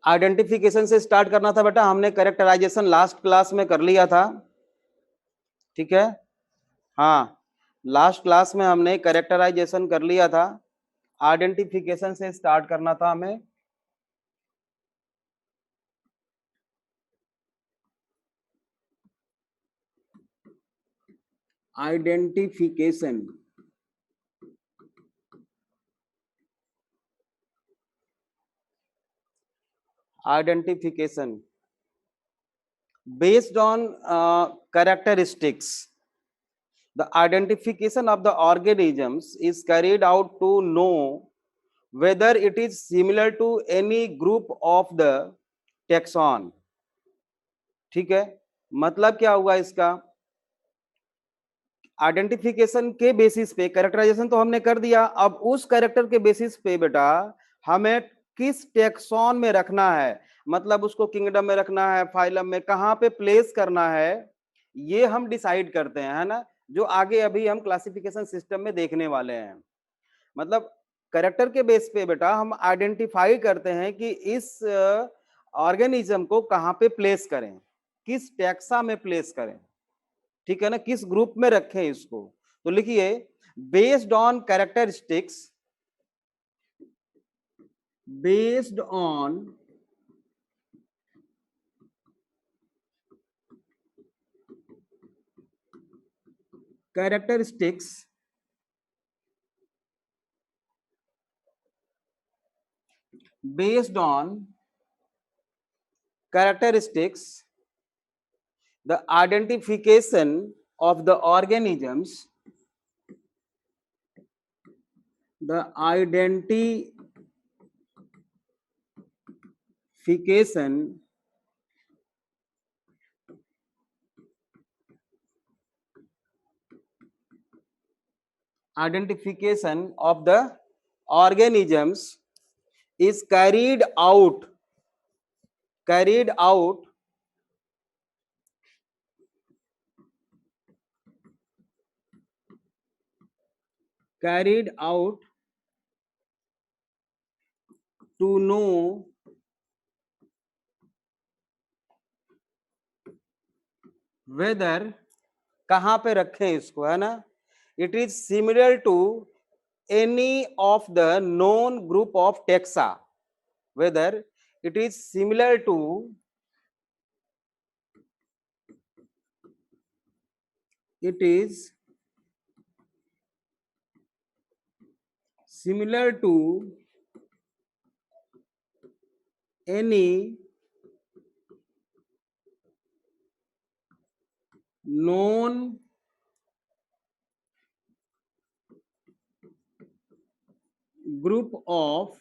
Identification से start करना था बेटा, हमने कैरेक्टराइजेशन लास्ट क्लास में कर लिया था, ठीक है। हाँ, लास्ट क्लास में हमने कैरेक्टराइजेशन कर लिया था, आइडेंटिफिकेशन से स्टार्ट करना था हमें। Identification, identification based on characteristics. The identification of the organisms is carried out to know whether it is similar to any group of the taxon. ठीक है, मतलब क्या हुआ इसका, आइडेंटिफिकेशन के बेसिस पे, कैरेक्टराइजेशन तो हमने कर दिया, अब उस कैरेक्टर के बेसिस पे बेटा हमें किस टेक्सॉन में रखना है, मतलब उसको किंगडम में रखना है, फाइलम में, कहां पे प्लेस करना है, ये हम डिसाइड करते हैं, है ना, जो आगे अभी हम क्लासिफिकेशन सिस्टम में देखने वाले हैं। मतलब कैरेक्टर के बेस पे बेटा हम आइडेंटिफाई करते हैं कि इस ऑर्गेनिज्म को कहां पे प्लेस करें, किस टैक्सा में प्लेस करें, ठीक है ना, किस ग्रुप में रखें इसको। तो लिखिए, based on characteristics, based on characteristics, based on characteristics, the identification of the organisms, the identification of the organisms is carried out to know whether, कहां पे रखें इसको, है ना, it is similar to any of the known group of taxa, whether it is similar to any known group of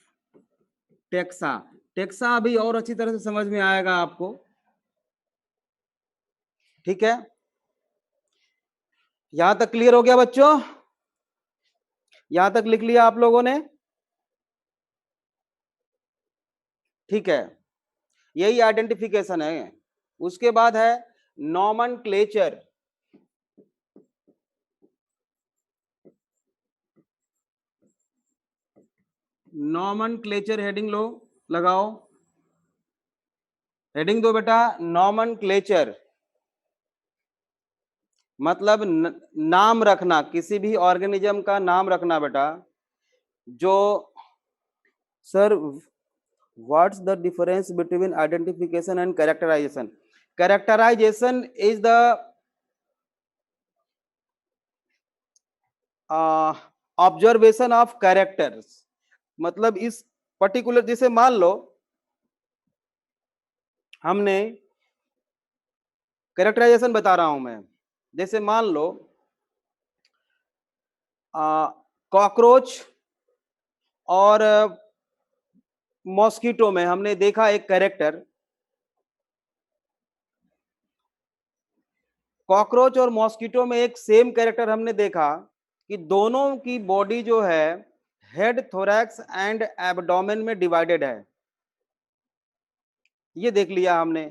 taxa. Taxa अभी और अच्छी तरह से समझ में आएगा आपको, ठीक है, यहां तक क्लियर हो गया बच्चों, यहां तक लिख लिया आप लोगों ने, ठीक है, यही आइडेंटिफिकेशन है। उसके बाद है नॉमेनक्लेचर, नॉमेनक्लेचर हेडिंग लो, लगाओ, हेडिंग दो बेटा, नॉमेनक्लेचर मतलब नाम रखना, किसी भी ऑर्गेनिज्म का नाम रखना बेटा। जो sir what's the difference between identification and characterisation? Characterisation is the observation of characters, मतलब इस पर्टिकुलर, जैसे मान लो हमने कैरेक्टराइजेशन बता रहा हूं मैं, जैसे मान लो कॉकरोच और मॉस्किटो में हमने देखा एक कैरेक्टर, कॉकरोच और मॉस्किटो में एक सेम कैरेक्टर हमने देखा कि दोनों की बॉडी जो है हेड, थोरैक्स एंड एब्डोमेन में डिवाइडेड है, ये देख लिया हमने।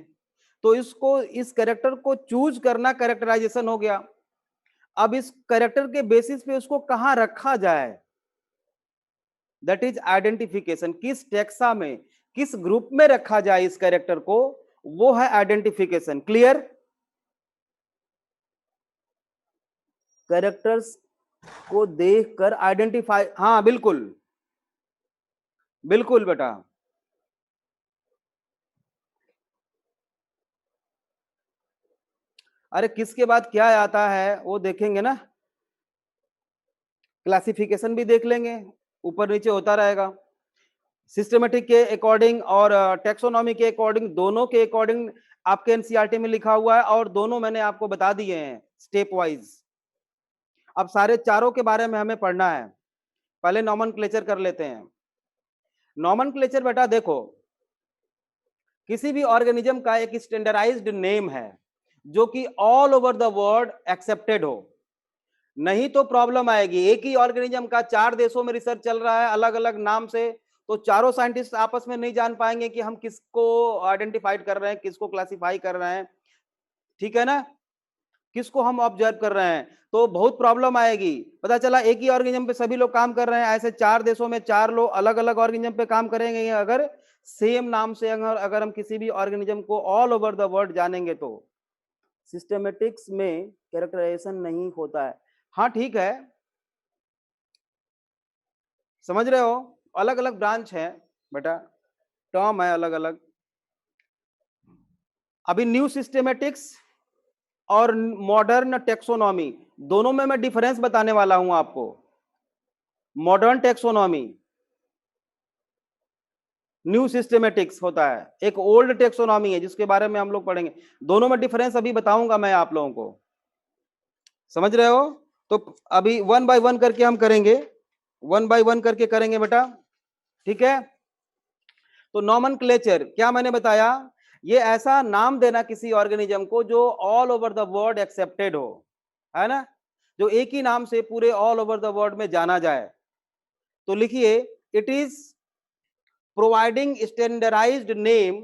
तो इसको, इस कैरेक्टर को चूज करना कैरेक्टराइजेशन हो गया। अब इस कैरेक्टर के बेसिस पे उसको कहां रखा जाए, दैट इज आइडेंटिफिकेशन, किस टेक्सा में, किस ग्रुप में रखा जाए इस कैरेक्टर को, वो है आइडेंटिफिकेशन। क्लियर? कैरेक्टर्स को देखकर आइडेंटिफाई, हाँ बिल्कुल बिल्कुल बेटा। अरे किसके बाद क्या आता है वो देखेंगे ना, क्लासिफिकेशन भी देख लेंगे, ऊपर नीचे होता रहेगा। सिस्टमेटिक के अकॉर्डिंग और टेक्सोनॉमी के अकॉर्डिंग, दोनों के अकॉर्डिंग आपके एनसीईआरटी में लिखा हुआ है, और दोनों मैंने आपको बता दिए हैं स्टेप वाइज। अब सारे चारों के बारे में हमें पढ़ना है। पहले नॉमेनक्लेचर कर लेते हैं। नॉमेनक्लेचर बेटा देखो, किसी भी ऑर्गेनिज्म का एक स्टैंडर्डाइज्ड नेम है जो कि all over the world accepted हो, नहीं तो प्रॉब्लम आएगी। एक ही ऑर्गेनिज्म का 4 देशों में रिसर्च चल रहा है अलग अलग नाम से, तो चारों साइंटिस्ट आपस में नहीं जान पाएंगे कि हम किसको आइडेंटिफाइड कर रहे हैं, किसको क्लासिफाई कर रहे हैं, ठीक है ना, किसको हम ऑब्जर्व कर रहे हैं, तो बहुत प्रॉब्लम आएगी। पता चला एक ही ऑर्गेनिज्म पे सभी लोग काम कर रहे हैं, ऐसे 4 देशों में 4 लोग अलग अलग ऑर्गेनिज्म पे काम करेंगे, अगर सेम नाम से अगर हम किसी भी ऑर्गेनिज्म को ऑल ओवर द वर्ल्ड जानेंगे तो सिस्टमेटिक्स में कैरेक्टराइजेशन नहीं होता है। हाँ ठीक है, समझ रहे हो, अलग अलग ब्रांच है बेटा, टर्म है अलग अलग। अभी न्यू सिस्टमेटिक्स और मॉडर्न टेक्सोनॉमी, दोनों में मैं डिफरेंस बताने वाला हूं आपको। मॉडर्न टेक्सोनॉमी, न्यू सिस्टमेटिक्स होता है, एक ओल्ड टेक्सोनॉमी है जिसके बारे में हम लोग पढ़ेंगे। दोनों में डिफरेंस अभी बताऊंगा मैं आप लोगों को, समझ रहे हो। तो अभी वन बाय वन करके हम करेंगे, वन बाय वन करके करेंगे बेटा, ठीक है। तो नॉमेनक्लेचर क्या मैंने बताया, ये ऐसा नाम देना किसी ऑर्गेनिज्म को जो all over the world accepted हो, है ना, जो एक ही नाम से पूरे ऑल ओवर द वर्ल्ड में जाना जाए। तो लिखिए, it is providing standardised name,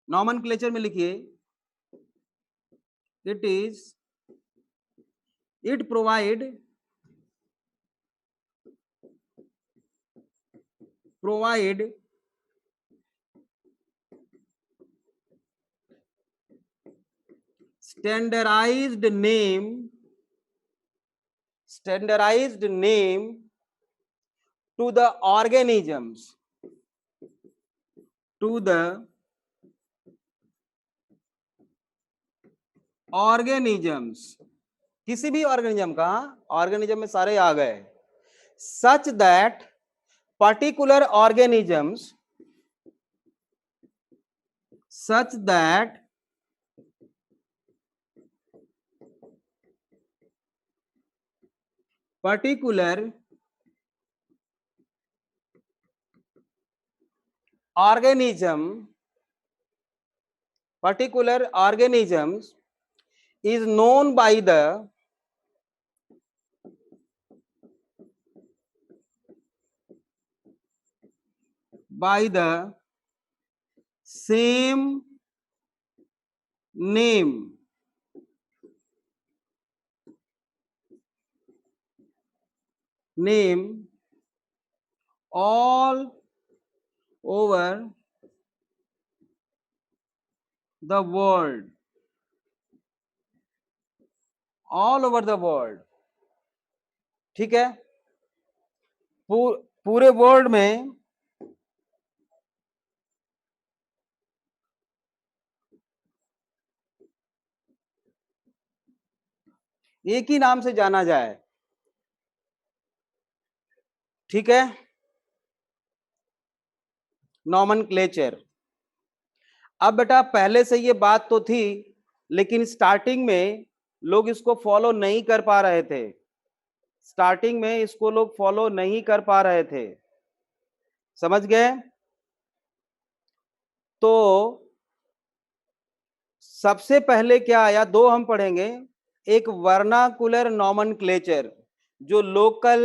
nomenclature में लिखिए, it is, it provide standardized name to the organisms, to the organisms, किसी भी ऑर्गेनिज्म का, ऑर्गेनिज्म में सारे आ गए, such that particular organisms, such that particular organism, particular organisms is known by the same name, all over the world, all over the world, ठीक है, पूरे world में एक ही नाम से जाना जाए, ठीक है, नॉमेनक्लेचर। अब बेटा पहले से ये बात तो थी, लेकिन स्टार्टिंग में लोग इसको फॉलो नहीं कर पा रहे थे, स्टार्टिंग में इसको लोग फॉलो नहीं कर पा रहे थे, समझ गए। तो सबसे पहले क्या आया, दो हम पढ़ेंगे, एक वर्नाकुलर नॉमेनक्लेचर, जो लोकल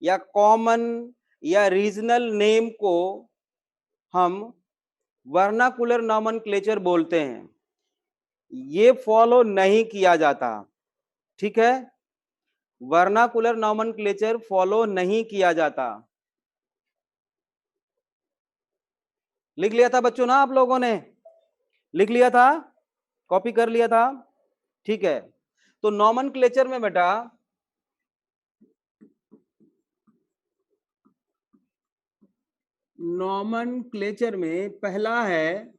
या कॉमन या रीजनल नेम को हम वर्नाकुलर नॉमेनक्लेचर बोलते हैं, ये फॉलो नहीं किया जाता, ठीक है, वर्नाकुलर नॉमेनक्लेचर फॉलो नहीं किया जाता। लिख लिया था बच्चों ना, आप लोगों ने लिख लिया था, कॉपी कर लिया था, ठीक है। तो नॉमेनक्लेचर में बेटा नॉमेनक्लेचर में पहला है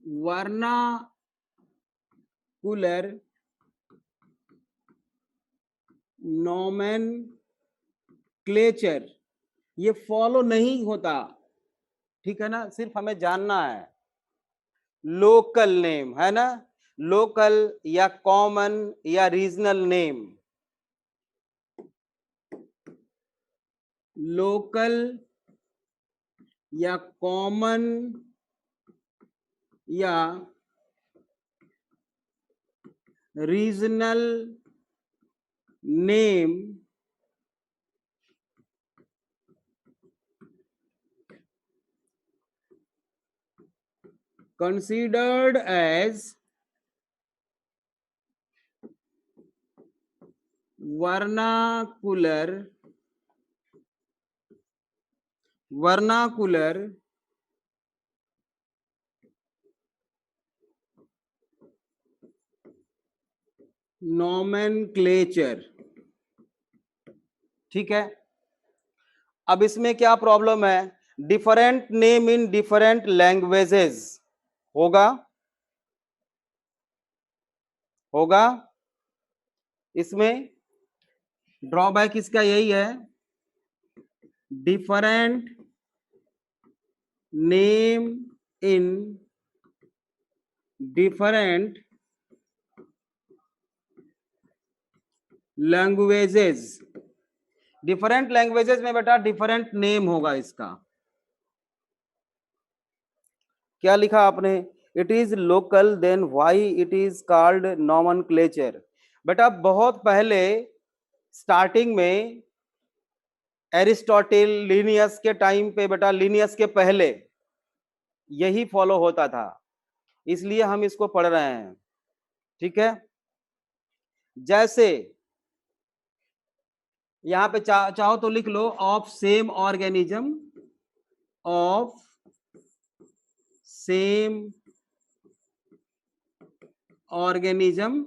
वर्नाकुलर नॉमेनक्लेचर। ये फॉलो नहीं होता, ठीक है ना, सिर्फ हमें जानना है। लोकल नेम है ना, लोकल या कॉमन या रीजनल नेम, लोकल या कॉमन या regional name considered as vernacular nomenclature, ठीक है। अब इसमें क्या प्रॉब्लम है, different name in different languages होगा, होगा। इसमें ड्रॉबैक इसका यही है, different name in different languages, different languages में बेटा डिफरेंट नेम होगा इसका। क्या लिखा आपने, it is local then why it is called nomenclature. बेटा बहुत पहले स्टार्टिंग में एरिस्टोटल लिनियस के टाइम पे, बेटा लिनियस के पहले यही फॉलो होता था, इसलिए हम इसको पढ़ रहे हैं, ठीक है। जैसे यहां पे चाहो तो लिख लो, of same organism, of same organism,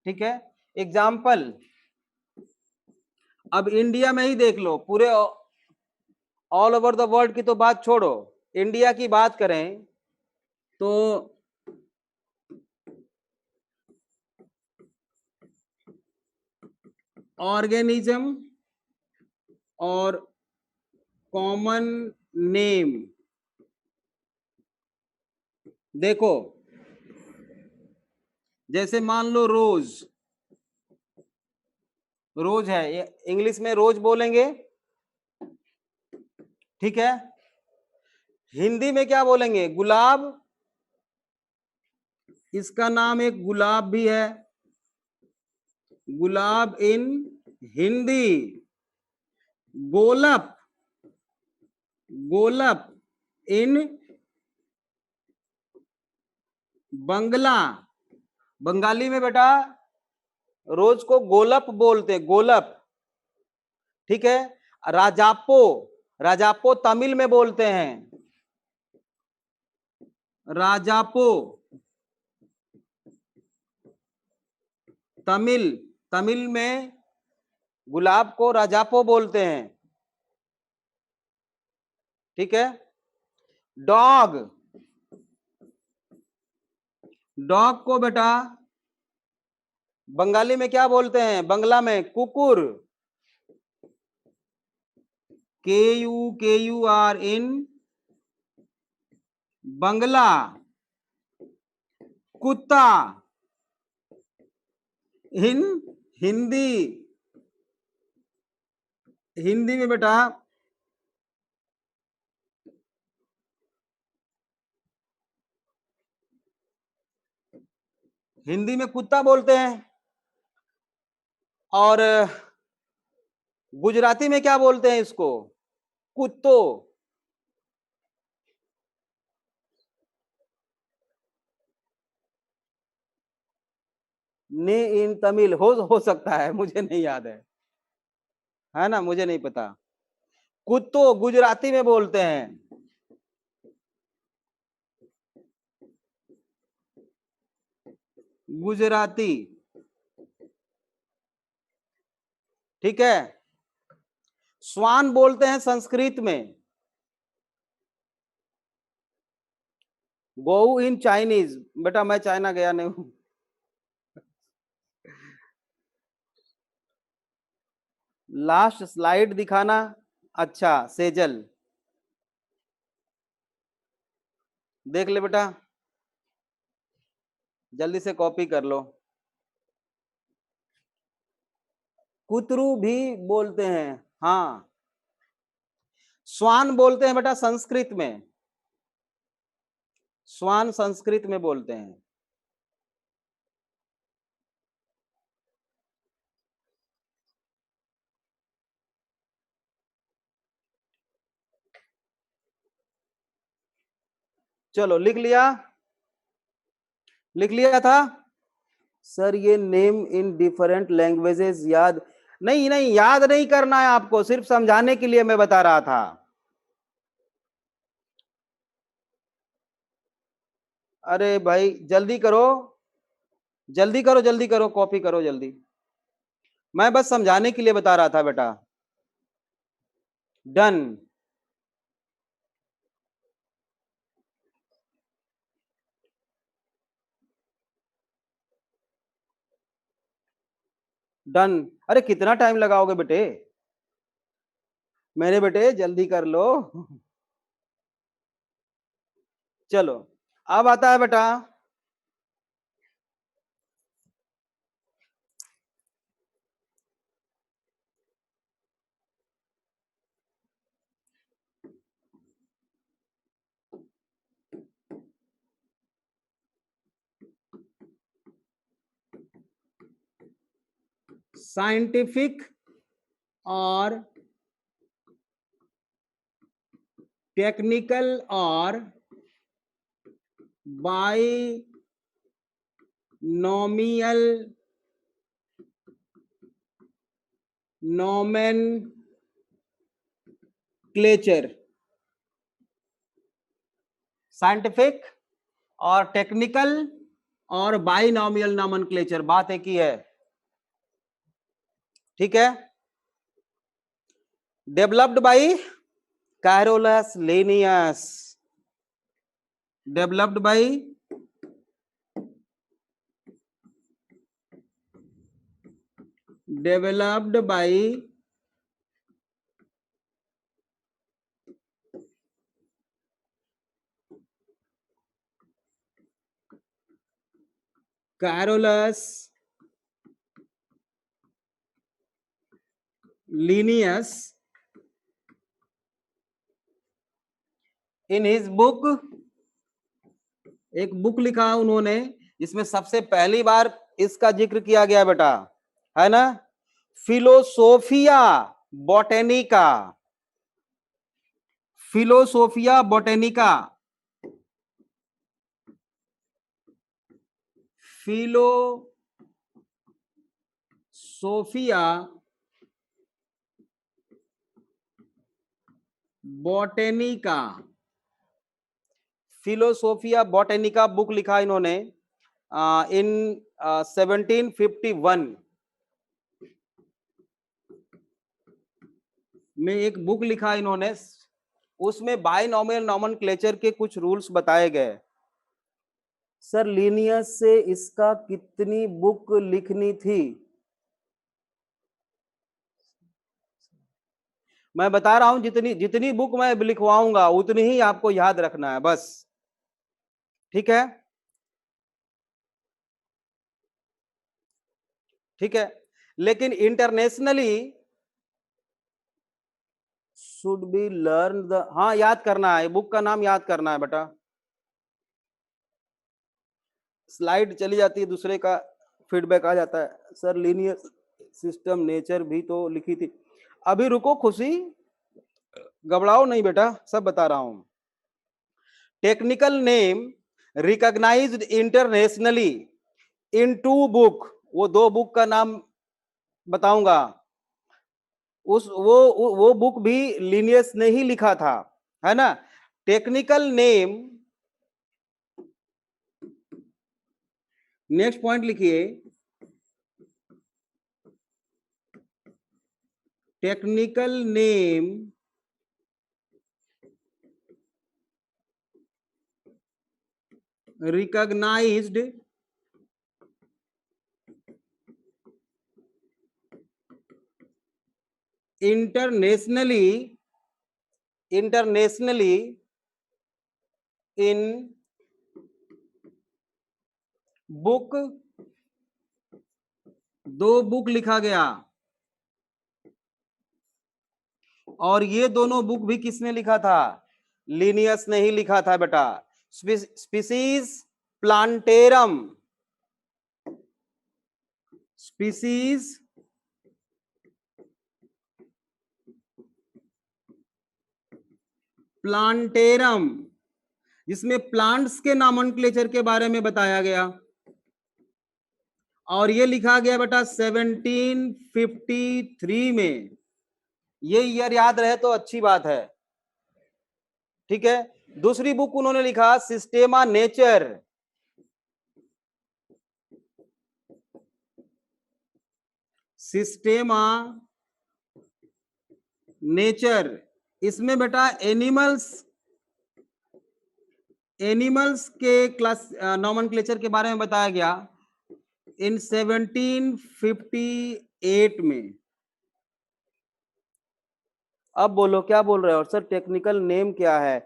ठीक है। एग्जाम्पल अब इंडिया में ही देख लो, पूरे ऑल ओवर द वर्ल्ड की तो बात छोड़ो, इंडिया की बात करें तो ऑर्गेनिज्म और कॉमन नेम, देखो जैसे मान लो रोज, रोज है, इंग्लिश में रोज बोलेंगे, ठीक है। हिंदी में क्या बोलेंगे, गुलाब, इसका नाम एक गुलाब भी है, गुलाब इन हिंदी, गोलप, गोलप इन बंगला, बंगाली में बेटा रोज को गोलप बोलते, गोलप, ठीक है। राजापो, राजापो तमिल में बोलते हैं, राजापो तमिल, तमिल में गुलाब को राजापो बोलते हैं, ठीक है। डॉग, डॉग को बेटा बंगाली में क्या बोलते हैं, बंगला में कुकुर, के यू आर इन बंगला, कुत्ता इन हिंदी, हिंदी में बेटा हिंदी में कुत्ता बोलते हैं, और गुजराती में क्या बोलते हैं इसको, कुत्तो, ने इन तमिल हो सकता है, मुझे नहीं याद है ना, मुझे नहीं पता। कुत्तो गुजराती में बोलते हैं, गुजराती, ठीक है। स्वान बोलते हैं संस्कृत में, गौ इन चाइनीज। बेटा मैं चाइना गया नहीं हूं। लास्ट स्लाइड दिखाना। अच्छा सेजल, देख ले बेटा, जल्दी से कॉपी कर लो। कुतरू भी बोलते हैं, हाँ। स्वान बोलते हैं बेटा संस्कृत में, स्वान संस्कृत में बोलते हैं। चलो लिख लिया, लिख लिया था सर। ये नेम इन डिफरेंट लैंग्वेजेस याद नहीं, नहीं याद नहीं करना है आपको, सिर्फ समझाने के लिए मैं बता रहा था। अरे भाई जल्दी करो, जल्दी करो, जल्दी करो, कॉपी करो जल्दी। मैं बस समझाने के लिए बता रहा था बेटा। Done, done. अरे कितना टाइम लगाओगे बेटे, मेरे बेटे जल्दी कर लो। चलो अब आता है बेटा साइंटिफिक और टेक्निकल और बाइनोमियल नोमेनक्लेचर। साइंटिफिक और टेक्निकल और बाइनोमियल नोमेनक्लेचर, बात एक ही है, ठीक है। Developed by Carolus Linnaeus, developed by developed by Carolus Linnaeus in his book. एक बुक लिखा उन्होंने जिसमें सबसे पहली बार इसका जिक्र किया गया बेटा, है ना, Philosophia Botanica, Philosophia Botanica, Philosophia Botanica, Philosophia Botanica book लिखा इन्होंने इन 1751 में। एक बुक लिखा इन्होंने, उसमें बाइनोमियल नोमेनक्लेचर के कुछ रूल्स बताए गए। सर लीनियस से इसका कितनी बुक लिखनी थी? मैं बता रहा हूं, जितनी जितनी बुक मैं लिखवाऊंगा उतनी ही आपको याद रखना है बस, ठीक है, ठीक है। लेकिन internationally should be learn the, हाँ याद करना है, बुक का नाम याद करना है बेटा। स्लाइड चली जाती है, दूसरे का फीडबैक आ जाता है, सर लीनियर सिस्टम नेचर भी तो लिखी थी। अभी रुको खुशी, घबराओ नहीं बेटा, सब बता रहा हूं। टेक्निकल नेम रिकॉग्नाइज्ड इंटरनेशनली इन 2 बुक, वो 2 बुक का नाम बताऊंगा। उस वो बुक भी लिनियस ने ही लिखा था, है ना। टेक्निकल नेम, नेक्स्ट पॉइंट लिखिए, technical name recognised internationally in book, 2 book लिखा गया। और ये दोनों बुक भी किसने लिखा था? लिनियस ने ही लिखा था बेटा। स्पीसीज प्लांटेरम, स्पीसीज प्लांटेरम, जिसमें प्लांट्स के नॉमेनक्लेचर के बारे में बताया गया। और ये लिखा गया बेटा 1753 में। ये ईयर याद रहे तो अच्छी बात है, ठीक है। दूसरी बुक उन्होंने लिखा सिस्टेमा नेचर, सिस्टेमा नेचर। इसमें बेटा एनिमल्स के क्लास नॉमेनक्लेचर के बारे में बताया गया इन 1758 में। अब बोलो क्या बोल रहे हो? और सर टेक्निकल नेम क्या है?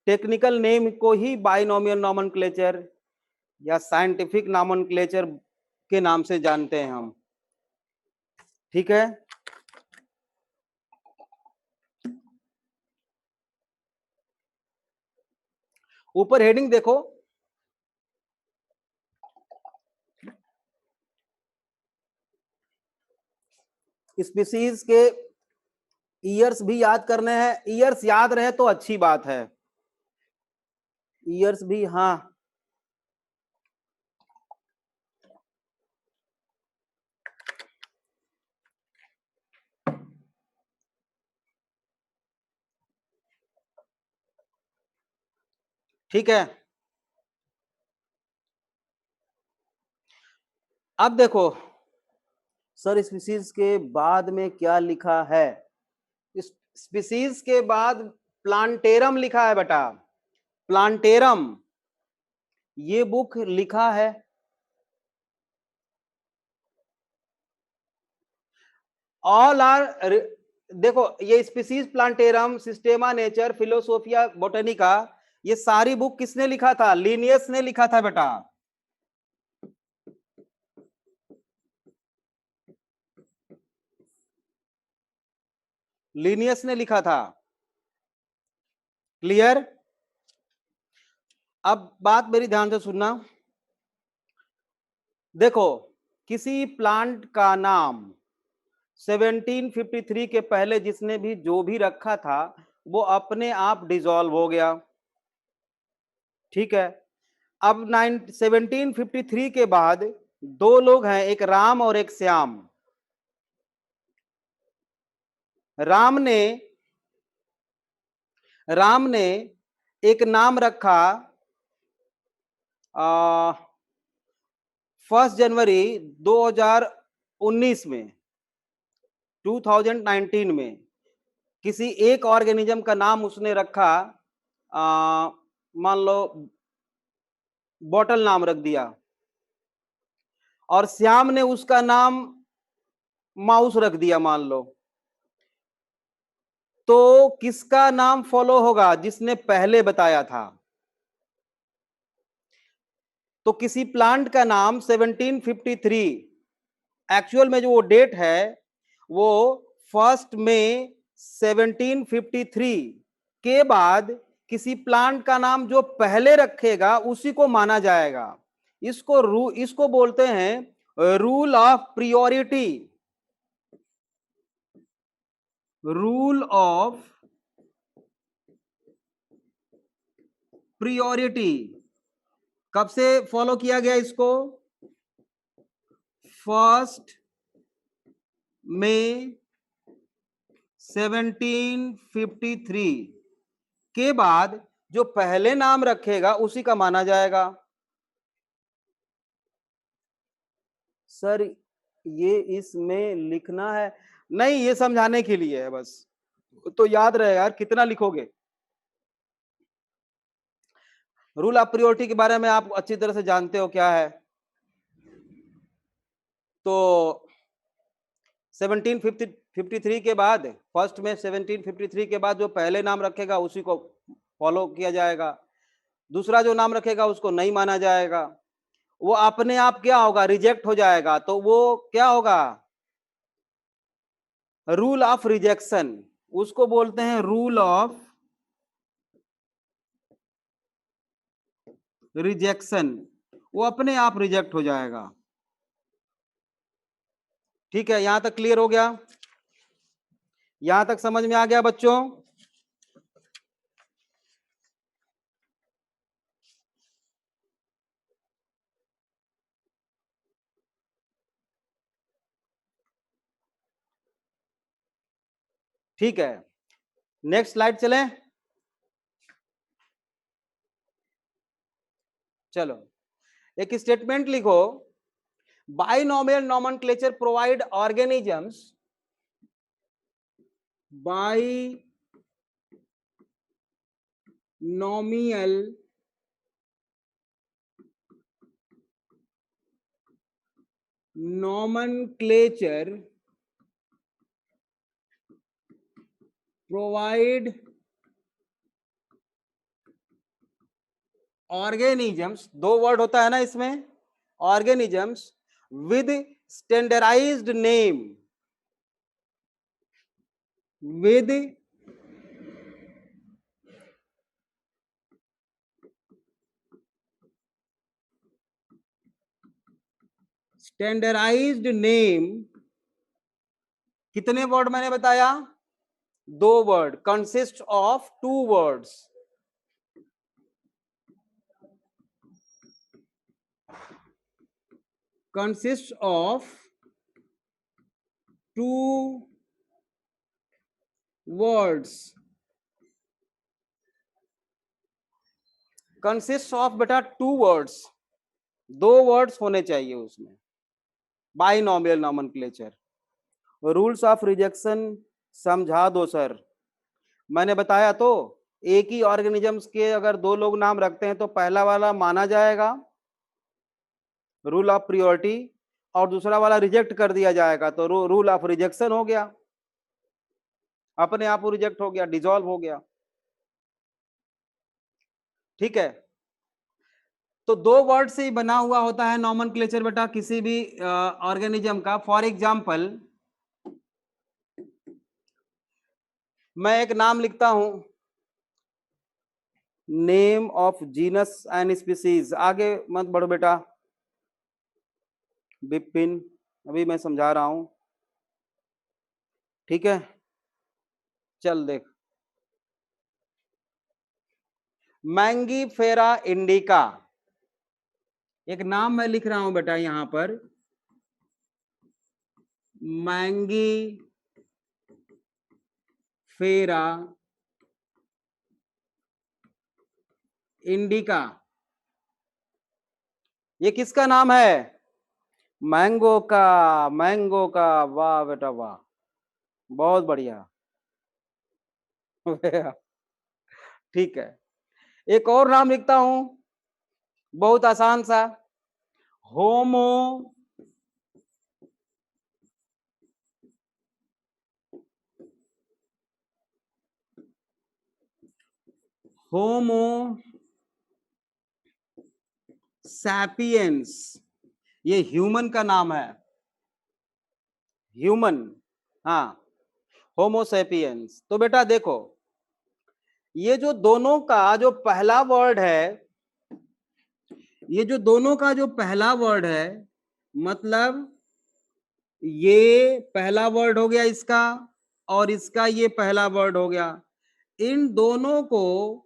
टेक्निकल नेम को ही बाइनोमियल नॉमेनक्लेचर या साइंटिफिक नॉमेनक्लेचर के नाम से जानते हैं हम, ठीक है। ऊपर हेडिंग देखो, स्पीसीज के ईयर्स भी याद करने हैं। ईयर्स याद रहे तो अच्छी बात है, ईयर्स भी, हाँ ठीक है। अब देखो सर स्पीसीज के बाद में क्या लिखा है? स्पीसीज के बाद प्लांटेरम लिखा है बेटा, प्लांटेरम। ये बुक लिखा है, ऑल आर, देखो ये स्पीसीज प्लांटेरम, सिस्टेमा नेचर, फिलोसोफिया बोटेनिका, ये सारी बुक किसने लिखा था? लिनियस ने लिखा था बेटा। लिनियस ने लिखा था, क्लियर। अब बात मेरी ध्यान से सुनना, देखो किसी प्लांट का नाम 1753 के पहले जिसने भी जो भी रखा था वो अपने आप डिसॉल्व हो गया, ठीक है। अब 1753 के बाद 2 लोग हैं, एक राम और एक श्याम। राम ने एक नाम रखा 1 जनवरी 2019 में, 2019 में किसी एक ऑर्गेनिज्म का नाम उसने रखा, मान लो बॉटल नाम रख दिया। और श्याम ने उसका नाम माउस रख दिया मान लो। तो किसका नाम फॉलो होगा? जिसने पहले बताया था। तो किसी प्लांट का नाम 1753, एक्चुअल में जो वो डेट है वो 1 मई 1753 के बाद किसी प्लांट का नाम जो पहले रखेगा उसी को माना जाएगा। इसको बोलते हैं rule of priority, rule of priority. कब से फॉलो किया गया इसको? 1 मई 1753 के बाद जो पहले नाम रखेगा उसी का माना जाएगा। सर ये इसमें लिखना है? नहीं, ये समझाने के लिए है बस, तो याद रहे यार, कितना लिखोगे। रूल ऑफ प्रियोरिटी के बारे में आप अच्छी तरह से जानते हो क्या है। तो 1753 के बाद, 1 मई 1753 के बाद जो पहले नाम रखेगा उसी को फॉलो किया जाएगा, दूसरा जो नाम रखेगा उसको नहीं माना जाएगा, वो अपने आप क्या होगा, रिजेक्ट हो जाएगा। तो वो क्या होगा, रूल ऑफ रिजेक्शन, उसको बोलते हैं रूल ऑफ रिजेक्शन, वो अपने आप रिजेक्ट हो जाएगा। ठीक है, यहां तक क्लियर हो गया? यहां तक समझ में आ गया बच्चों? ठीक है, नेक्स्ट स्लाइड चलें। चलो, एक स्टेटमेंट लिखो, binomial nomenclature provide organisms binomial nomenclature provide organisms, दो वर्ड होता है ना इसमें, organisms with standardized name, with standardized name, कितने वर्ड मैंने बताया, दो word, consist of 2 words, consist of 2 words, consist of बेटा 2 वर्ड्स, 2 वर्ड्स होने चाहिए उसमें, binomial nomenclature. Rules of rejection समझा दो सर, मैंने बताया तो, एक ही ऑर्गेनिजम्स के अगर दो लोग नाम रखते हैं तो पहला वाला माना जाएगा, रूल ऑफ प्रियोरिटी, और दूसरा वाला रिजेक्ट कर दिया जाएगा, तो रूल ऑफ रिजेक्शन हो गया, अपने आप वो रिजेक्ट हो गया, डिसॉल्व हो गया। ठीक है, तो 2 वर्ड से ही बना हुआ होता है नोमेनक्लेचर बेटा किसी भी ऑर्गेनिज्म का। फॉर एग्जांपल, मैं एक नाम लिखता हूं, name of genus and species, आगे मत बढ़ो बेटा, बिपिन, अभी मैं समझा रहा हूं, ठीक है। चल देख, मैंगी फेरा इंडिका, एक नाम मैं लिख रहा हूं बेटा यहां पर, मैंगी फेरा इंडिका, ये किसका नाम है, मैंगो का, मैंगो का, वाह बेटा वाह, बहुत बढ़िया। ठीक है, एक और नाम लिखता हूं, बहुत आसान सा, होमो होमो सैपियंस, ये ह्यूमन का नाम है, ह्यूमन, हाँ, होमो सैपियंस। तो बेटा देखो, ये जो दोनों का जो पहला वर्ड है, ये जो दोनों का जो पहला वर्ड है, मतलब ये पहला वर्ड हो गया इसका, और इसका ये पहला वर्ड हो गया, इन दोनों को,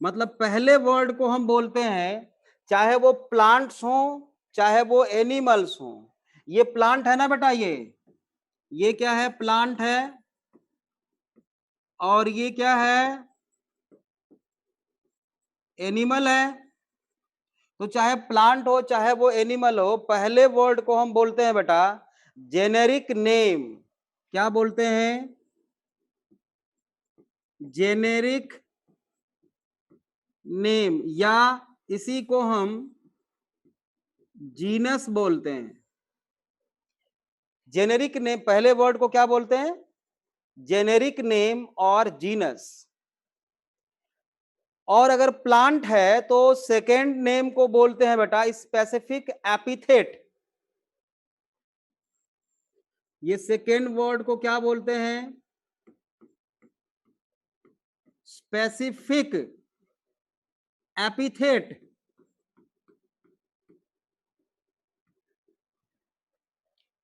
मतलब पहले वर्ड को हम बोलते हैं, चाहे वो प्लांट्स हो चाहे वो एनिमल्स हो। ये प्लांट है ना बेटा, ये क्या है? प्लांट है। और ये क्या है? एनिमल है। तो चाहे प्लांट हो चाहे वो एनिमल हो, पहले वर्ड को हम बोलते हैं बेटा जेनेरिक नेम। क्या बोलते हैं? जेनेरिक नेम, या इसी को हम जीनस बोलते हैं। जेनेरिक नेम, पहले वर्ड को क्या बोलते हैं? जेनेरिक नेम और जीनस। और अगर प्लांट है तो सेकेंड नेम को बोलते हैं बेटा स्पेसिफिक एपिथेट। ये सेकेंड वर्ड को क्या बोलते हैं? Specific epithet.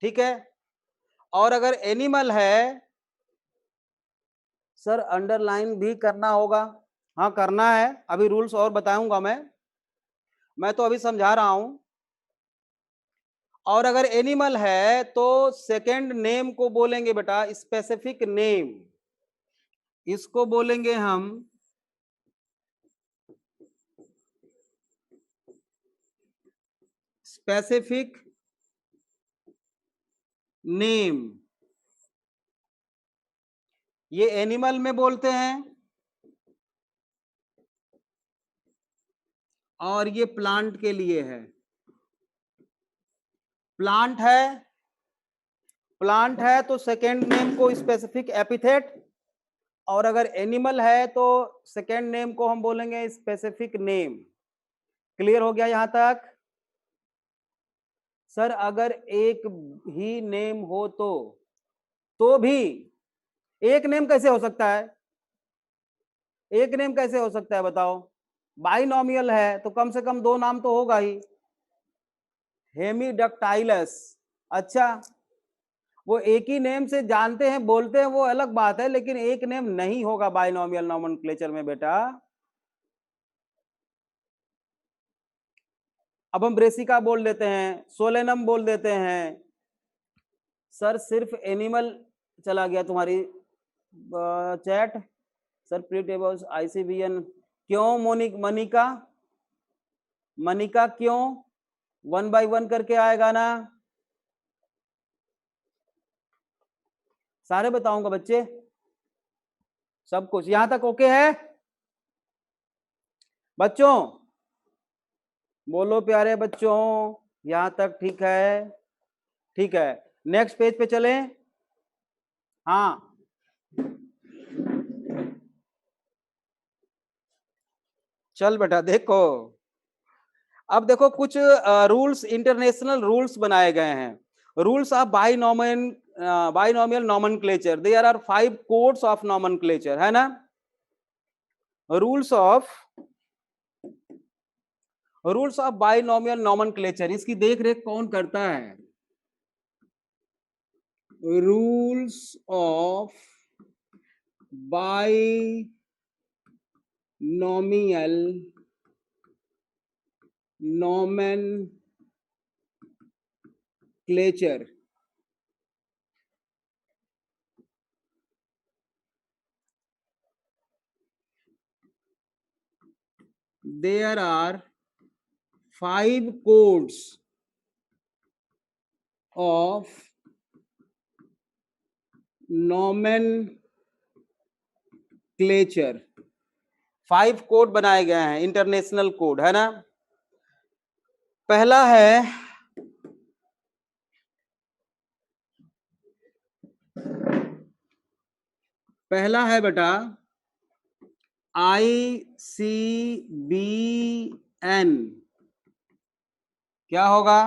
ठीक है। और अगर एनिमल है, सर अंडरलाइन भी करना होगा। हाँ करना है, अभी रूल्स और बताऊंगा मैं तो अभी समझा रहा हूं। और अगर एनिमल है तो सेकंड नेम को बोलेंगे बेटा स्पेसिफिक नेम। इसको बोलेंगे हम स्पेसिफिक नेम। ये एनिमल में बोलते हैं। और ये प्लांट के लिए है। प्लांट है, प्लांट है तो सेकेंड नेम को स्पेसिफिक एपिथेट। और अगर एनिमल है तो सेकेंड नेम को हम बोलेंगे स्पेसिफिक नेम। क्लियर हो गया यहां तक? सर अगर एक ही नेम हो तो भी एक नेम कैसे हो सकता है? एक नेम कैसे हो सकता है बताओ? बाइनोमियल है तो कम से कम दो नाम तो होगा ही। हेमीडक्टाइलस। अच्छा, वो एक ही नेम से जानते हैं बोलते हैं वो अलग बात है, लेकिन एक नेम नहीं होगा बाइनोमियल नोमेनक्लेचर में बेटा। अब हम ब्रेसिका बोल देते हैं, सोलेनम बोल देते हैं। सर सिर्फ एनिमल चला गया तुम्हारी चैट। सर प्रीटेबल्स आईसीबीएन क्यों? मनिका, मनिका क्यों? 1 बाय 1 करके आएगा ना? सारे बताऊंगा बच्चे, सब कुछ यहां तक ओके है बच्चों? बोलो प्यारे बच्चों, यहां तक ठीक है? ठीक है, नेक्स्ट पेज पे चलें। हाँ चल बेटा देखो, अब देखो कुछ रूल्स, इंटरनेशनल रूल्स बनाए गए हैं। Rules of binomial nomenclature, there are 5 codes of nomenclature, है ना? रूल्स ऑफ बाइनोमियल नोमेनक्लेचर, इसकी देख रेख कौन करता है? Rules of binomial nomenclature. There are 5 codes of nomenclature। 5 code बनाए गए हैं, इंटरनेशनल कोड, है ना? पहला है बेटा ICBN। क्या होगा?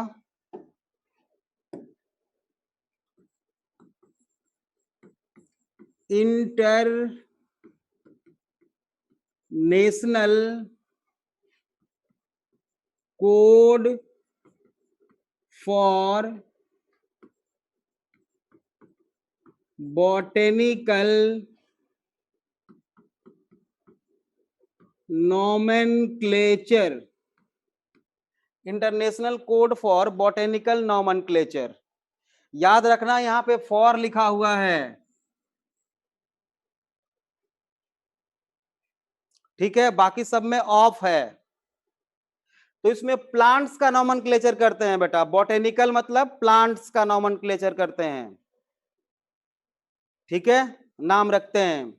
International code for botanical nomenclature. International code for botanical nomenclature. याद रखना यहां पे फॉर लिखा हुआ है, ठीक है, बाकी सब में ऑफ है। तो इसमें प्लांट्स का नॉमेनक्लेचर करते हैं बेटा, बॉटेनिकल मतलब प्लांट्स का नॉमेनक्लेचर करते हैं, ठीक है, नाम रखते हैं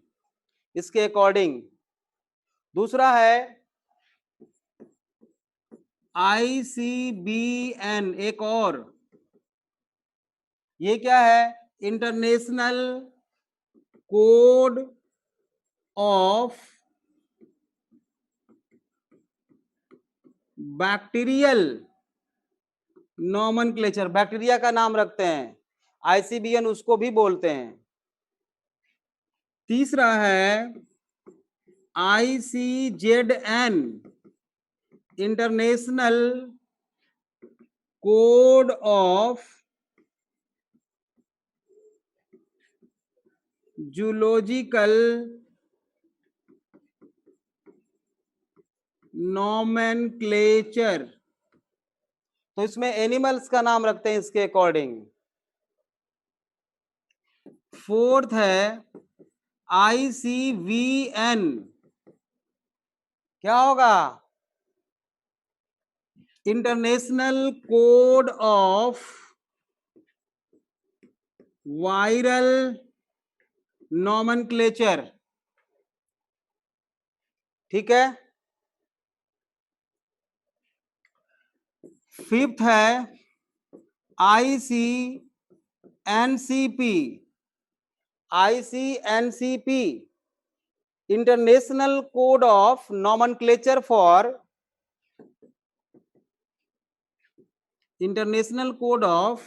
इसके अकॉर्डिंग। दूसरा है ICBN, एक और, ये क्या है, international code of bacterial nomenclature, bacteria का नाम रखते हैं, ICBN उसको भी बोलते हैं। तीसरा है ICZN, international code of zoological nomenclature, तो इसमें एनिमल्स का नाम रखते हैं इसके अकॉर्डिंग। फोर्थ है ICVN, क्या होगा, international code of viral nomenclature, ठीक है। फिफ्थ है ICNCP, ICNCP, international code of nomenclature for, international code of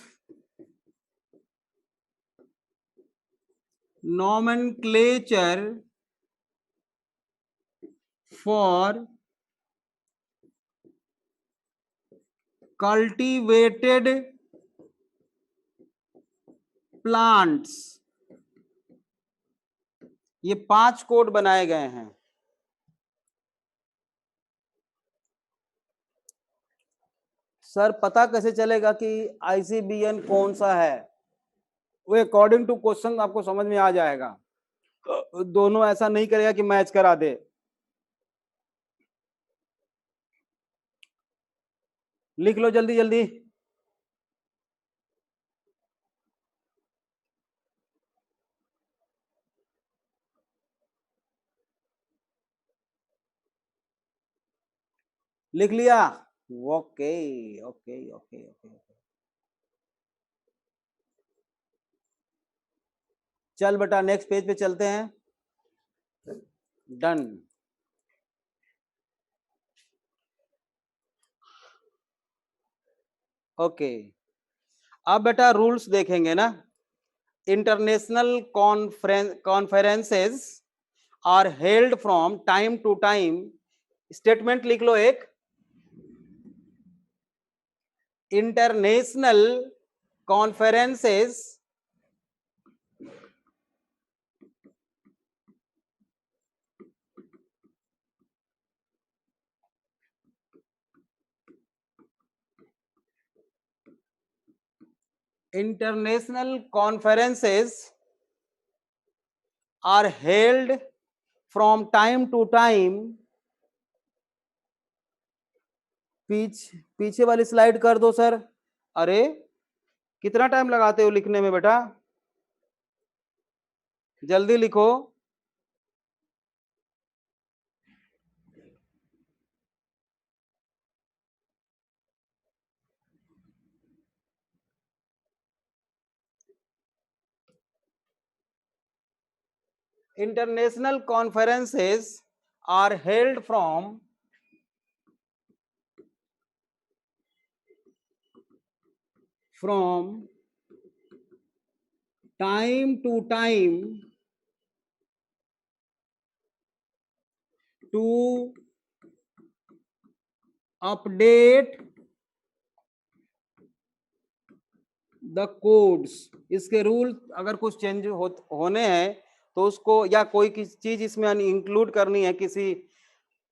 nomenclature for cultivated plants, ये 5 कोड बनाए गए हैं। सर पता कैसे चलेगा कि ICBN कौन सा है, वो अकॉर्डिंग टू क्वेश्चन आपको समझ में आ जाएगा, दोनों ऐसा नहीं करेगा कि मैच करा दे। लिख लो जल्दी जल्दी। लिख लिया, ओके ओके ओके ओके। चल बेटा नेक्स्ट पेज पे चलते हैं, डन। ओके, अब बेटा रूल्स देखेंगे ना। International conferences are held from time to time, statement लिख लो एक, international conferences international conferences are held from time to time, पीछे वाली स्लाइड कर दो सर। अरे कितना टाइम लगाते हो लिखने में बेटा, जल्दी लिखो। International conferences are held from time to time to update the codes, इसके रूल अगर कुछ चेंज होने हैं तो उसको, या कोई किसी चीज इसमें इंक्लूड करनी है किसी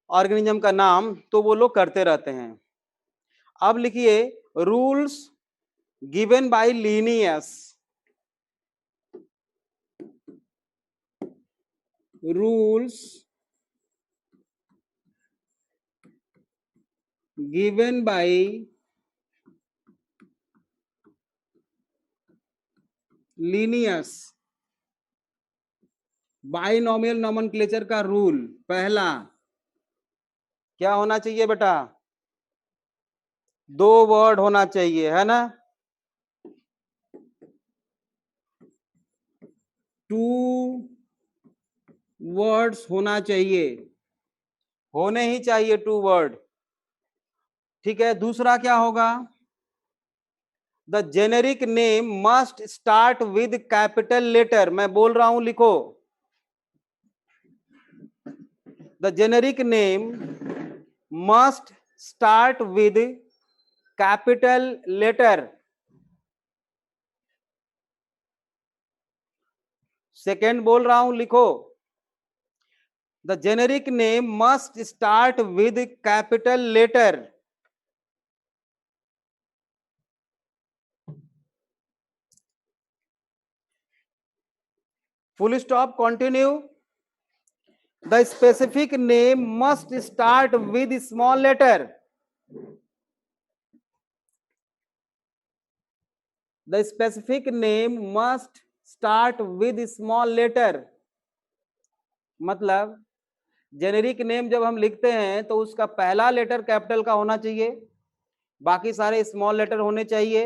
ऑर्गेनिज्म का नाम, तो वो लोग करते रहते हैं। अब लिखिए rules given by Linnaeus, rules given by Linnaeus, binomial nomenclature का रूल पहला क्या होना चाहिए बेटा? 2 वर्ड होना चाहिए, है ना? 2 वर्ड्स होना चाहिए, होने ही चाहिए 2 वर्ड। ठीक है, दूसरा क्या होगा? The generic name must start with capital letter. मैं बोल रहा हूं, लिखो। The generic name must start with capital letter. Second बोल रहा हूं, लिखो। The generic name must start with capital letter. Full stop, continue. The specific name must start with small letter. The specific name must start with small letter. मतलब generic name जब हम लिखते हैं तो उसका पहला लेटर कैपिटल का होना चाहिए, बाकी सारे स्मॉल लेटर होने चाहिए।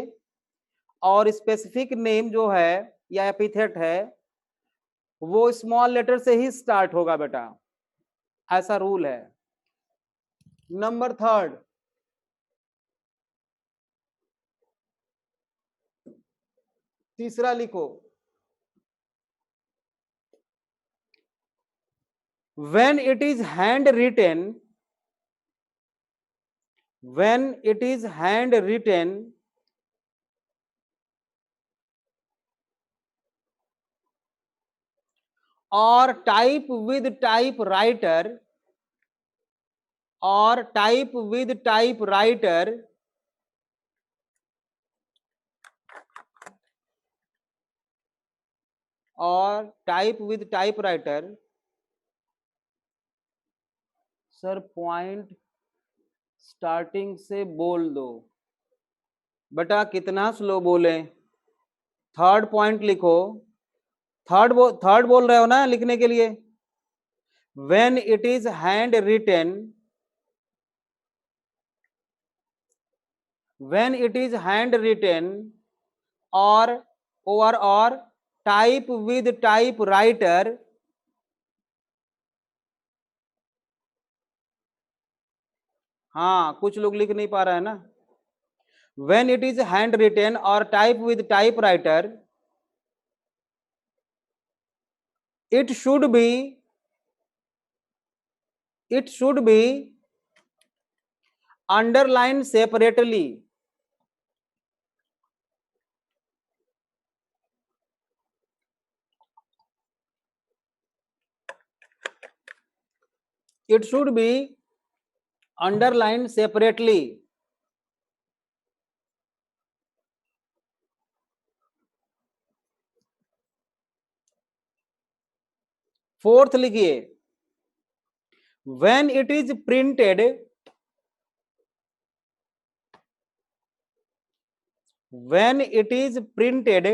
और स्पेसिफिक नेम जो है या एपिथेट है वो स्मॉल लेटर से ही स्टार्ट होगा बेटा, ऐसा रूल है। नंबर थर्ड, तीसरा लिखो। When it is handwritten, when it is handwritten, or type with typewriter, or type with typewriter, और type with typewriter. Sir point starting से बोल दो बेटा, कितना स्लो बोले? थर्ड पॉइंट लिखो। थर्ड बोल रहे हो ना लिखने के लिए? When it is handwritten, when it is handwritten और टाइप विद टाइप राइटर, हाँ कुछ लोग लिख नहीं पा रहे हैं ना। When it is handwritten और type with typewriter, it should be, it should be underlined separately. It should be underlined separately. Fourth लिखिए, when it is printed, when it is printed,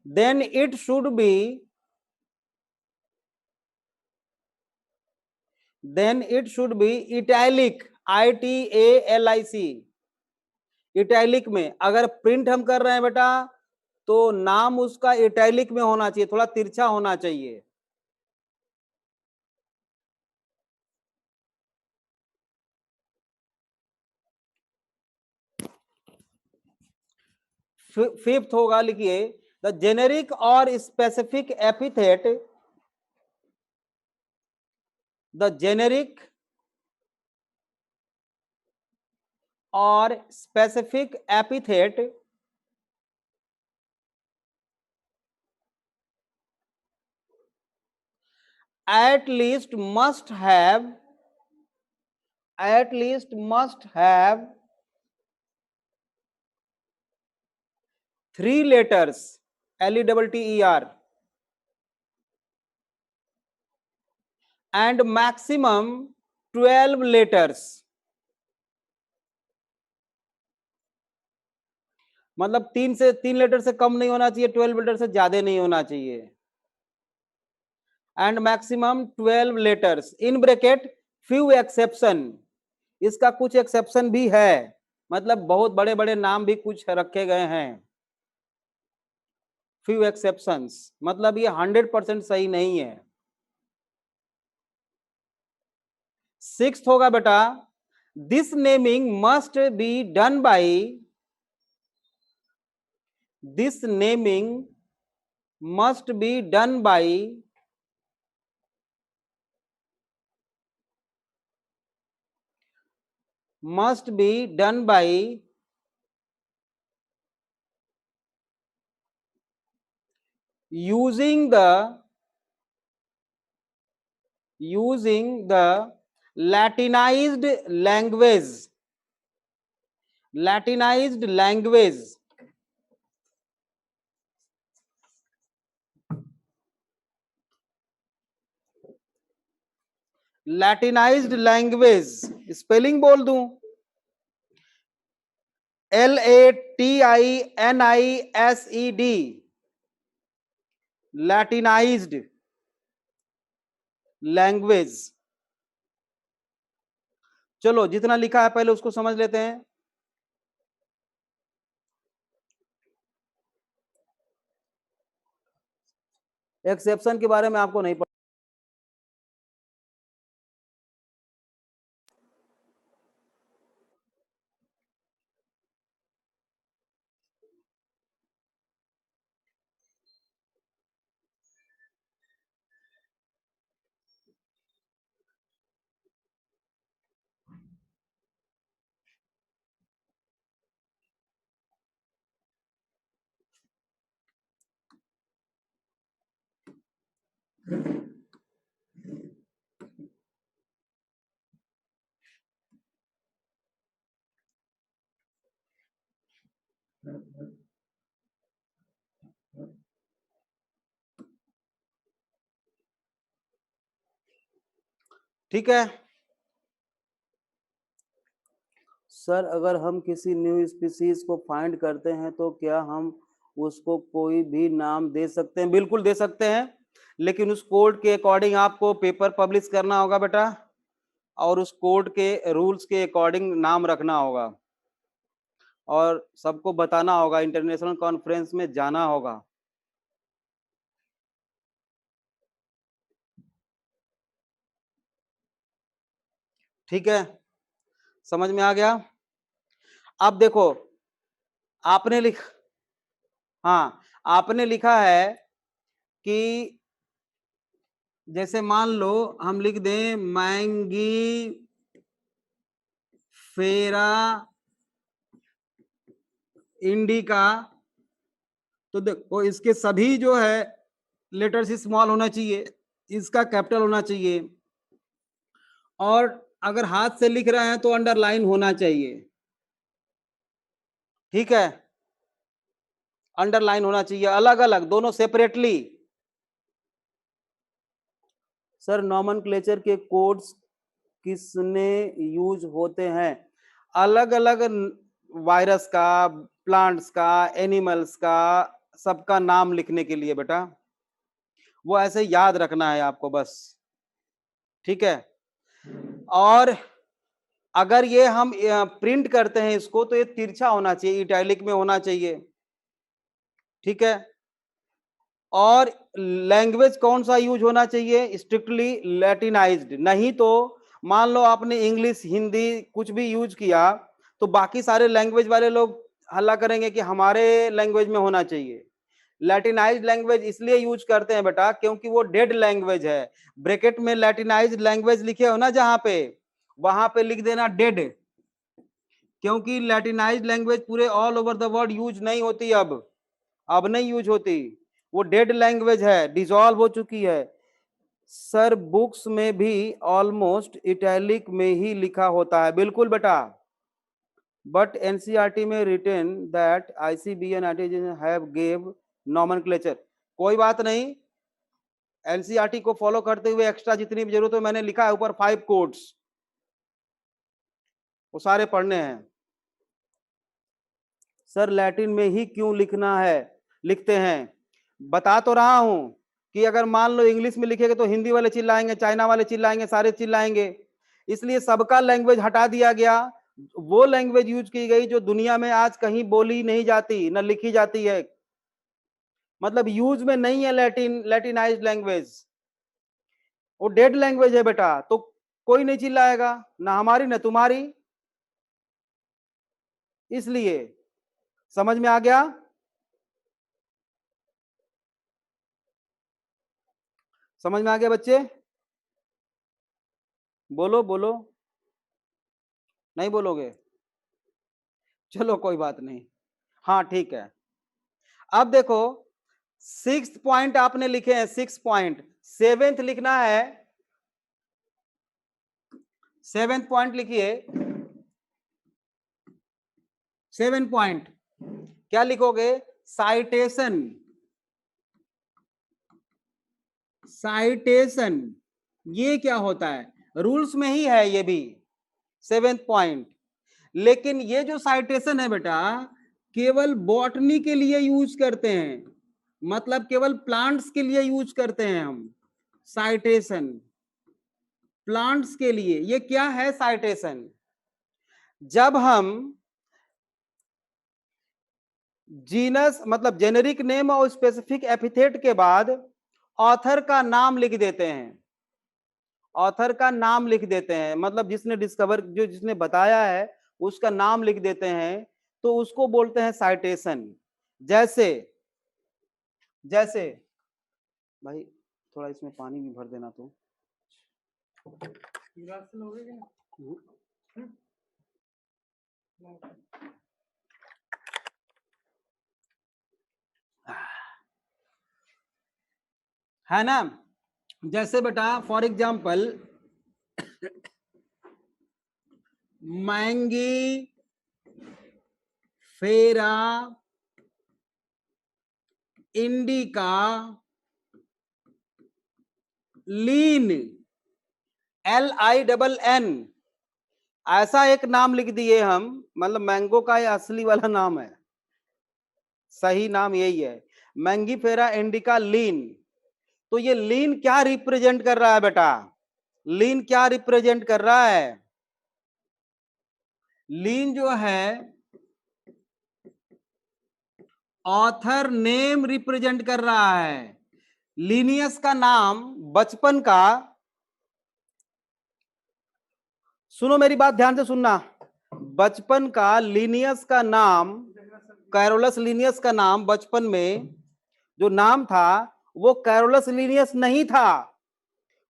then it should be, then it should be italic, ITALIC, italic में। अगर print हम कर रहे हैं बेटा तो नाम उसका इटैलिक में होना चाहिए, थोड़ा तिरछा होना चाहिए। फिफ्थ होगा, लिखिए द जेनेरिक और स्पेसिफिक एपिथेट, द जेनेरिक और specific epithet at least must have 3 letters, LETTER, and maximum 12 letters. मतलब 3 लेटर से कम नहीं होना चाहिए, 12 लेटर से ज्यादा नहीं होना चाहिए, and maximum 12 letters in bracket few exception. इसका कुछ एक्सेप्शन भी है, मतलब बहुत बड़े बड़े नाम भी कुछ रखे गए हैं, फ्यू एक्सेप्शंस, मतलब ये 100% सही नहीं है। 6th होगा बेटा, this naming must be done by, this naming must be done by using the Latinized language, Latinized language, Latinized language, spelling बोल दूं, LATINISED, Latinized language। चलो जितना लिखा है पहले उसको समझ लेते हैं। एक्सेप्शन के बारे में आपको नहीं पता, ठीक है सर। अगर हम किसी न्यू स्पीसीज को फाइंड करते हैं तो क्या हम उसको कोई भी नाम दे सकते हैं? बिल्कुल दे सकते हैं, लेकिन उस कोड के अकॉर्डिंग आपको पेपर पब्लिश करना होगा बेटा, और उस कोड के रूल्स के अकॉर्डिंग नाम रखना होगा, और सबको बताना होगा, इंटरनेशनल कॉन्फ्रेंस में जाना होगा। ठीक है, समझ में आ गया? अब देखो, आपने हाँ, आपने लिखा है कि जैसे मान लो हम लिख दें मैंगी फेरा इंडिका, तो देखो इसके सभी जो है लेटर्स स्मॉल होना चाहिए, इसका कैपिटल होना चाहिए, और अगर हाथ से लिख रहे हैं तो अंडरलाइन होना चाहिए। ठीक है, अंडरलाइन होना चाहिए, अलग अलग दोनों सेपरेटली। सर नॉमेनक्लेचर के कोड्स किसने यूज होते हैं? अलग अलग वायरस का, प्लांट्स का, एनिमल्स का, सबका नाम लिखने के लिए बेटा, वो ऐसे याद रखना है आपको बस। ठीक है, और अगर ये हम प्रिंट करते हैं इसको तो ये तिरछा होना चाहिए, इटैलिक में होना चाहिए। ठीक है, और लैंग्वेज कौन सा यूज होना चाहिए? स्ट्रिक्टली लैटिनाइज्ड। नहीं तो मान लो आपने इंग्लिश, हिंदी कुछ भी यूज किया तो बाकी सारे लैंग्वेज वाले लोग हल्ला करेंगे कि हमारे लैंग्वेज में होना चाहिए। लैटिनाइज्ड लैंग्वेज इसलिए यूज करते हैं बेटा क्योंकि वो डेड लैंग्वेज है। ब्रैकेट में लैटिनाइज्ड लैंग्वेज लिखे हो ना जहां पे, वहां पे लिख देना डेड, क्योंकि लैटिनाइज्ड लैंग्वेज पूरे all over the world use नहीं होती, अब नहीं यूज होती, वो डेड लैंग्वेज है, डिसॉल्व हो चुकी है। सर बुक्स में भी ऑलमोस्ट इटैलिक में ही लिखा होता है। बिल्कुल बेटा, बट एनसीईआरटी में written that ICBN have gave nomenclature. कोई बात नहीं, एनसीईआरटी को फॉलो करते हुए एक्स्ट्रा जितनी भी जरूरत है मैंने लिखा है ऊपर 5 कोड्स, वो सारे पढ़ने हैं। सर लैटिन में ही क्यों लिखना है, लिखते हैं? बता तो रहा हूं कि अगर मान लो इंग्लिश में लिखेंगे तो हिंदी वाले चिल्लाएंगे, चाइना वाले चिल्लाएंगे, सारे चिल्लाएंगे, इसलिए सबका लैंग्वेज हटा दिया गया। वो लैंग्वेज यूज की गई जो दुनिया में आज कहीं बोली नहीं जाती न लिखी जाती है, मतलब यूज में नहीं है लैटिन, लैटिनाइज्ड लैंग्वेज, वो डेड लैंग्वेज है बेटा। तो कोई नहीं चिल्लाएगा, ना हमारी ना तुम्हारी, इसलिए। समझ में आ गया? समझ में आ गया बच्चे? बोलो बोलो, नहीं बोलोगे? चलो कोई बात नहीं, हाँ ठीक है। अब देखो 6 पॉइंट आपने लिखे हैं, 6 पॉइंट, 7th लिखना है। 7th पॉइंट लिखिए। 7 पॉइंट क्या लिखोगे? साइटेशन। साइटेशन ये क्या होता है? रूल्स में ही है ये भी 7th पॉइंट। लेकिन ये जो साइटेशन है बेटा केवल बॉटनी के लिए यूज करते हैं, मतलब केवल प्लांट्स के लिए यूज करते हैं हम साइटेशन, प्लांट्स के लिए। ये क्या है साइटेशन? जब हम जीनस मतलब जेनेरिक नेम और स्पेसिफिक एपिथेट के बाद ऑथर का नाम लिख देते हैं, ऑथर का नाम लिख देते हैं, मतलब जिसने डिस्कवर, जो जिसने बताया है उसका नाम लिख देते हैं, तो उसको बोलते हैं साइटेशन। जैसे जैसे भाई थोड़ा इसमें पानी भी भर देना तो। है ना? जैसे बेटा फॉर एग्जाम्पल मैंगी फेरा इंडिका लीन, LINN, ऐसा एक नाम लिख दिए हम, मतलब मैंगो का ये असली वाला नाम है, सही नाम यही है, मैंगी फेरा इंडिका लीन। तो ये लीन क्या रिप्रेजेंट कर रहा है बेटा? लीन क्या रिप्रेजेंट कर रहा है? लीन जो है ऑथर नेम रिप्रेजेंट कर रहा है। लीनियस का नाम बचपन का, सुनो मेरी बात ध्यान से सुनना, बचपन का लीनियस का नाम, कैरोलस लीनियस का नाम बचपन में जो नाम था वो कैरोलस लीनियस नहीं था,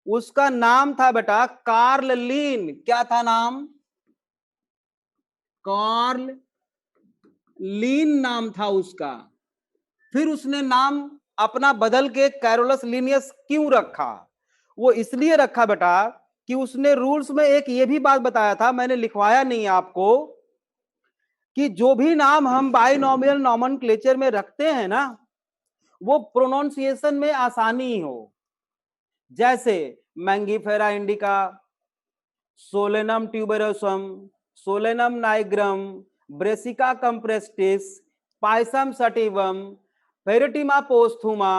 उसका नाम था बेटा कार्ल लीन। क्या था नाम? कार्ल लीन नाम था उसका। फिर उसने नाम अपना बदल के कैरोलस लीनियस क्यों रखा? वो इसलिए रखा बेटा कि उसने रूल्स में एक ये भी बात बताया था, मैंने लिखवाया नहीं आपको, कि जो भी नाम हम बाइनोमियल नॉमेनक्लेचर में रखते हैं ना वो प्रोनाउंसिएशन में आसानी हो। जैसे Mangifera indica, Solanum tuberosum, Solanum nigrum, Brassica campestris, Pisum sativum, Pheretima posthuma,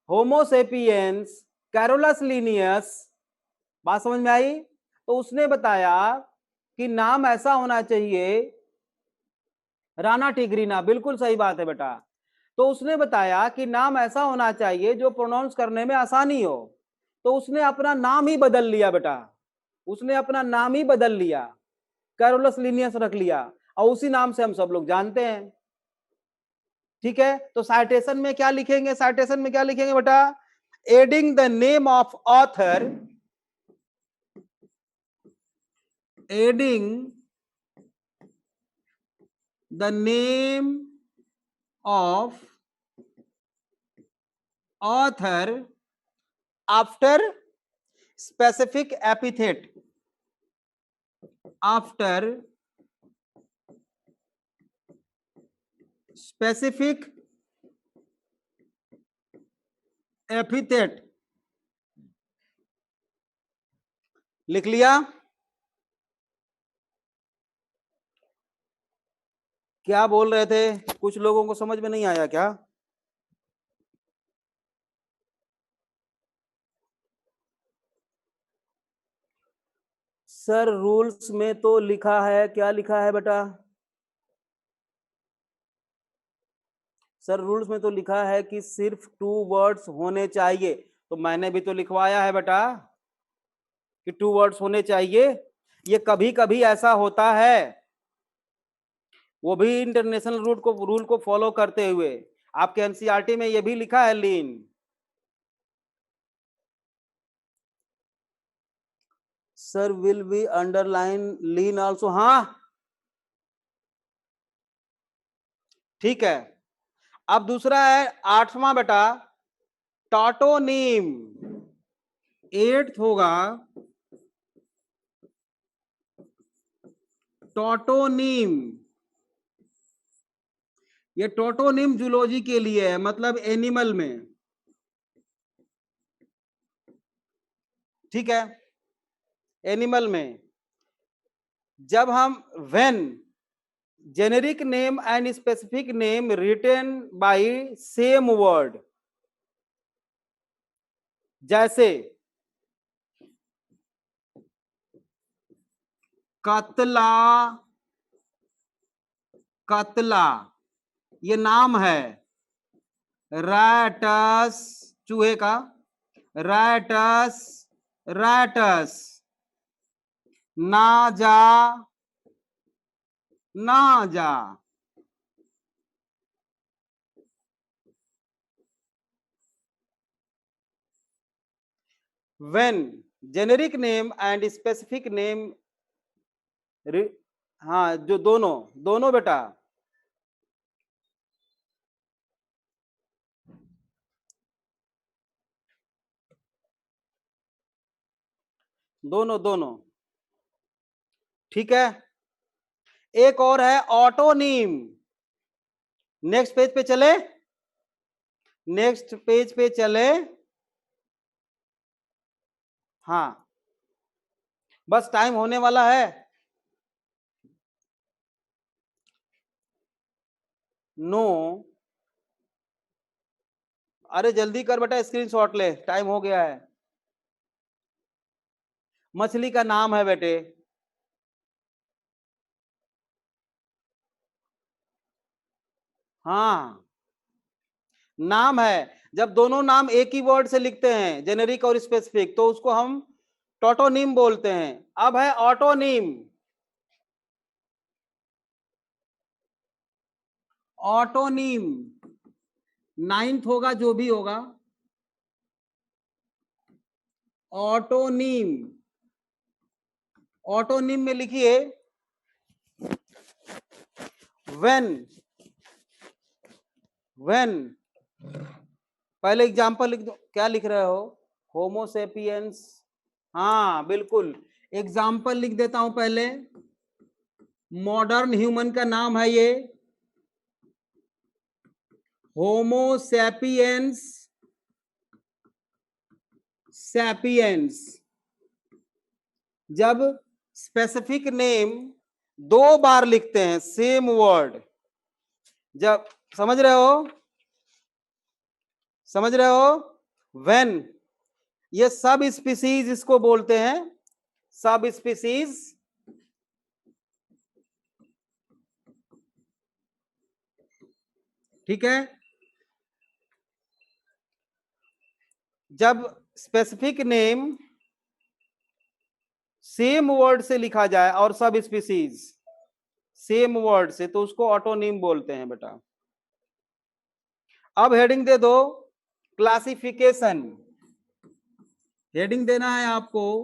Homo sapiens, Carolus Linnaeus. बात समझ में आई? तो उसने बताया कि नाम ऐसा होना चाहिए, राना टिग्रीना, बिल्कुल सही बात है बेटा। तो उसने बताया कि नाम ऐसा होना चाहिए जो प्रोनाउंस करने में आसानी हो, तो उसने अपना नाम ही बदल लिया बेटा, उसने अपना नाम ही बदल लिया, कैरोलस लीनियस रख लिया, और उसी नाम से हम सब लोग जानते हैं। ठीक है, तो साइटेशन में क्या लिखेंगे? साइटेशन में क्या लिखेंगे बेटा? Adding the name of author, adding the name of author after specific epithet after specific epithet. लिख लिया? क्या बोल रहे थे? कुछ लोगों को समझ में नहीं आया क्या? सर रूल्स में तो लिखा है, क्या लिखा है बेटा? सर रूल्स में तो लिखा है कि सिर्फ 2 वर्ड्स होने चाहिए, तो मैंने भी तो लिखवाया है बेटा कि 2 वर्ड्स होने चाहिए। ये कभी कभी ऐसा होता है, वो भी इंटरनेशनल रूल को फॉलो करते हुए। आपके एनसीईआरटी में ये भी लिखा है Linn. Sir will be underline Linn also, हाँ ठीक है। अब दूसरा है 8वां बेटा, टॉटोनीम। 8th होगा टॉटोनीम। ये टोटोनिम जूलॉजी के लिए है, मतलब एनिमल में, ठीक है, एनिमल में। जब हम when generic name and specific name written by same word, जैसे कतला, कतला ये नाम है, रैटस चूहे का, रैटस, रैटस, नाजा, नाजा। when generic name and specific name हाँ जो दोनों दोनों बेटा, दोनों दोनों, ठीक है। एक और है ऑटोनीम। नेक्स्ट पेज पे चले, नेक्स्ट पेज पे चले, हाँ बस टाइम होने वाला है। नो, अरे जल्दी कर बेटा, स्क्रीनशॉट ले, टाइम हो गया है। मछली का नाम है बेटे, हाँ नाम है। जब दोनों नाम एक ही वर्ड से लिखते हैं, जेनेरिक और स्पेसिफिक, तो उसको हम टोटोनिम बोलते हैं। अब है ऑटोनिम। ऑटोनिम 9th होगा जो भी होगा, ऑटोनिम। ऑटोनिम में लिखिए व्हेन, व्हेन, पहले एग्जांपल लिख दो, क्या लिख रहे हो? होमोसेपियंस, हाँ बिल्कुल, एग्जांपल लिख देता हूं पहले। मॉडर्न ह्यूमन का नाम है ये, होमोसेपियंस, सैपियंस। जब स्पेसिफिक नेम 2 बार लिखते हैं सेम वर्ड, जब, समझ रहे हो, समझ रहे हो? व्हेन, ये सब स्पीसीज इसको बोलते हैं, सब स्पीसीज। ठीक है, जब स्पेसिफिक नेम सेम वर्ड से लिखा जाए और सब स्पीसीज सेम वर्ड से, तो उसको ऑटोनिम बोलते हैं बेटा। अब हेडिंग दे दो, क्लासिफिकेशन। हेडिंग देना है आपको,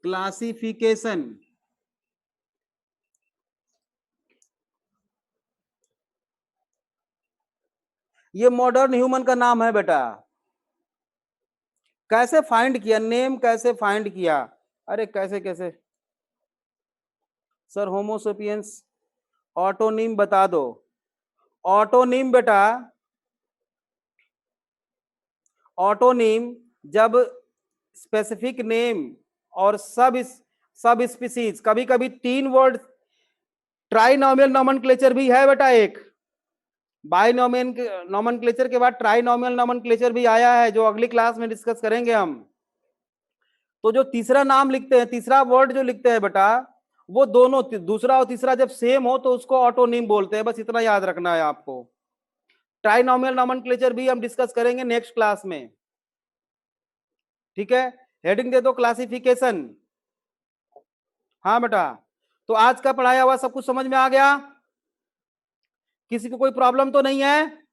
क्लासिफिकेशन। ये मॉडर्न ह्यूमन का नाम है बेटा। कैसे फाइंड किया, नेम कैसे फाइंड किया? अरे कैसे कैसे सर, होमोसेपियंस ऑटोनिम बता दो। ऑटोनिम बेटा, ऑटोनिम जब स्पेसिफिक नेम और सब स्पीसीज, कभी कभी 3 वर्ड ट्राइनोमियल नोमेनक्लेचर भी है बेटा। एक बाइनोमियल नोमेनक्लेचर के बाद ट्राइनोमियल नोमेनक्लेचर भी आया है, जो अगली क्लास में डिस्कस करेंगे हम। तो जो तीसरा नाम लिखते हैं, तीसरा वर्ड जो लिखते हैं बेटा, वो दोनों दूसरा और तीसरा जब सेम हो तो उसको ऑटोनिम बोलते हैं। बस इतना याद रखना है आपको। ट्राइनोमियल नोमेनक्लेचर भी हम डिस्कस करेंगे नेक्स्ट क्लास में, ठीक है। हेडिंग दे दो क्लासिफिकेशन। हाँ बेटा, तो आज का पढ़ाया हुआ सब कुछ समझ में आ गया? किसी को कोई प्रॉब्लम तो नहीं है?